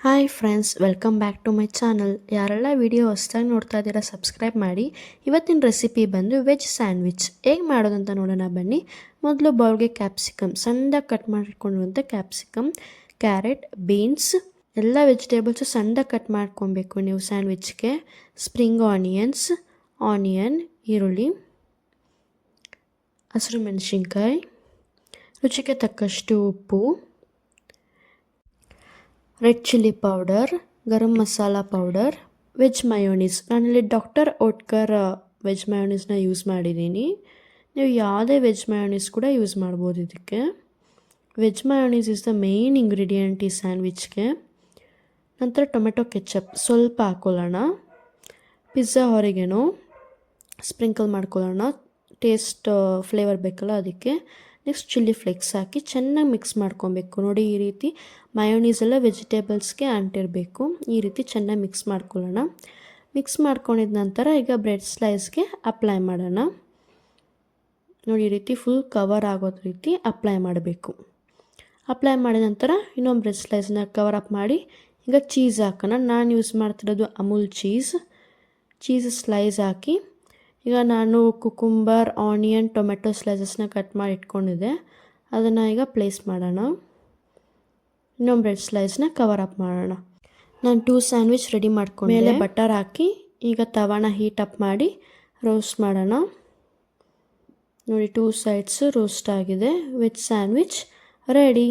Hi friends, welcome back to my channel. ಯಾರೆಲ್ಲ video ಹೊಸ್ದಾಗಿ ನೋಡ್ತಾ ಇದ್ದೀರಾ ಸಬ್ಸ್ಕ್ರೈಬ್ ಮಾಡಿ. ಇವತ್ತಿನ ರೆಸಿಪಿ ಬಂದು ವೆಜ್ ಸ್ಯಾಂಡ್ವಿಚ್ ಹೇಗೆ ಮಾಡೋದಂತ ನೋಡೋಣ ಬನ್ನಿ. ಮೊದಲು ಬೌಲ್ಗೆ ಕ್ಯಾಪ್ಸಿಕಮ್ ಸಣ್ಣದಾಗಿ ಕಟ್ ಮಾಡಿಕೊಂಡಿರುವಂಥ ಕ್ಯಾಪ್ಸಿಕಮ್, ಕ್ಯಾರೆಟ್, ಬೀನ್ಸ್ ಎಲ್ಲ ವೆಜಿಟೇಬಲ್ಸು ಸಣ್ಣದಾಗಿ ಕಟ್ ಮಾಡ್ಕೊಬೇಕು ನೀವು ಸ್ಯಾಂಡ್ವಿಚ್ಗೆ. ಸ್ಪ್ರಿಂಗ್ ಆನಿಯನ್ಸ್, ಆನಿಯನ್, ಈರುಳ್ಳಿ, ಹಸಿರು ಮೆಣಸಿನ್ಕಾಯಿ, ರುಚಿಗೆ ತಕ್ಕಷ್ಟು ಉಪ್ಪು, red chilli powder, garam masala powder, veg mayonnaise. ನಾನಿಲ್ಲಿ ಡಾಕ್ಟರ್ ಓಟ್ಕರ್ ವೆಜ್ ಮಯೋನೀಸ್ನ ಯೂಸ್ ಮಾಡಿದ್ದೀನಿ. ನೀವು ಯಾವುದೇ ವೆಜ್ ಮಯೋನೀಸ್ ಕೂಡ ಯೂಸ್ ಮಾಡ್ಬೋದು ಇದಕ್ಕೆ. Veg mayonnaise is the main ingredient ಈ ಸ್ಯಾಂಡ್ವಿಚ್ಗೆ. ನಂತರ ಟೊಮೆಟೊ ಕೆಚಪ್ ಸ್ವಲ್ಪ ಹಾಕ್ಕೊಳ್ಳೋಣ. ಪಿಜ್ಜಾ ಹೊರಗೇನೋ ಸ್ಪ್ರಿಂಕಲ್ ಮಾಡ್ಕೊಳ್ಳೋಣ, ಟೇಸ್ಟ್ ಫ್ಲೇವರ್ ಬೇಕಲ್ಲ ಅದಕ್ಕೆ. ನೆಕ್ಸ್ಟ್ ಚಿಲ್ಲಿ ಫ್ಲೇಕ್ಸ್ ಹಾಕಿ ಚೆನ್ನಾಗಿ ಮಿಕ್ಸ್ ಮಾಡ್ಕೊಬೇಕು. ನೋಡಿ, ಈ ರೀತಿ ಮಯೋನೀಸ್ ಎಲ್ಲ ವೆಜಿಟೇಬಲ್ಸ್ಗೆ ಅಂಟಿರಬೇಕು. ಈ ರೀತಿ ಚೆನ್ನಾಗಿ ಮಿಕ್ಸ್ ಮಾಡ್ಕೊಳ್ಳೋಣ. ಮಿಕ್ಸ್ ಮಾಡ್ಕೊಂಡಿದ ನಂತರ ಈಗ ಬ್ರೆಡ್ ಸ್ಲೈಸ್ಗೆ ಅಪ್ಲೈ ಮಾಡೋಣ. ನೋಡಿ, ಈ ರೀತಿ ಫುಲ್ ಕವರ್ ಆಗೋದು ರೀತಿ ಅಪ್ಲೈ ಮಾಡಬೇಕು. ಅಪ್ಲೈ ಮಾಡಿದ ನಂತರ ಇನ್ನೊಂದು ಬ್ರೆಡ್ ಸ್ಲೈಸ್ನ ಕವರ್ ಅಪ್ ಮಾಡಿ ಈಗ ಚೀಸ್ ಹಾಕೋಣ. ನಾನು ಯೂಸ್ ಮಾಡ್ತಿರೋದು ಅಮೂಲ್ ಚೀಸ್ ಸ್ಲೈಸ್ ಹಾಕಿ ಈಗ ನಾನು ಕುಕುಂಬರ್, ಆನಿಯನ್, ಟೊಮೆಟೊ ಸ್ಲೈಸಸ್ನ ಕಟ್ ಮಾಡಿ ಇಟ್ಕೊಂಡಿದ್ದೆ, ಅದನ್ನು ಈಗ ಪ್ಲೇಸ್ ಮಾಡೋಣ. ಇನ್ನೊಂದು ಬ್ರೆಡ್ ಸ್ಲೈಸ್ನ ಕವರ್ ಅಪ್ ಮಾಡೋಣ. ನಾನು 2 ಸ್ಯಾಂಡ್ವಿಚ್ ರೆಡಿ ಮಾಡ್ಕೊಂಡು ಮೇಲೆ ಬಟರ್ ಹಾಕಿ ಈಗ ತವಾನ ಹೀಟ್ ಅಪ್ ಮಾಡಿ ರೋಸ್ಟ್ ಮಾಡೋಣ. ನೋಡಿ, 2 ಸೈಡ್ಸು ರೋಸ್ಟ್ ಆಗಿದೆ. Veg sandwich ready.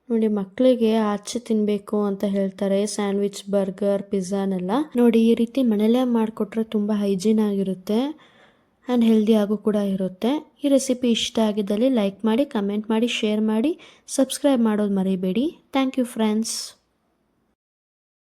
ನೋಡಿ, ಮಕ್ಕಳಿಗೆ ಆಚೆ ತಿನ್ನಬೇಕು ಅಂತ ಹೇಳ್ತಾರೆ ಸ್ಯಾಂಡ್ವಿಚ್, ಬರ್ಗರ್, ಪಿಜ್ಜಾನೆಲ್ಲ. ನೋಡಿ, ಈ ರೀತಿ ಮನೆಯಲ್ಲೇ ಮಾಡಿಕೊಟ್ರೆ ತುಂಬ ಹೈಜೀನ್ ಆಗಿರುತ್ತೆ ಆ್ಯಂಡ್ ಹೆಲ್ದಿ ಆಗು ಕೂಡ ಇರುತ್ತೆ. ಈ ರೆಸಿಪಿ ಇಷ್ಟ ಆಗಿದ್ದಲ್ಲಿ ಲೈಕ್ ಮಾಡಿ, ಕಮೆಂಟ್ ಮಾಡಿ, ಶೇರ್ ಮಾಡಿ, ಸಬ್ಸ್ಕ್ರೈಬ್ ಮಾಡೋದು ಮರಿಬೇಡಿ. Thank you friends.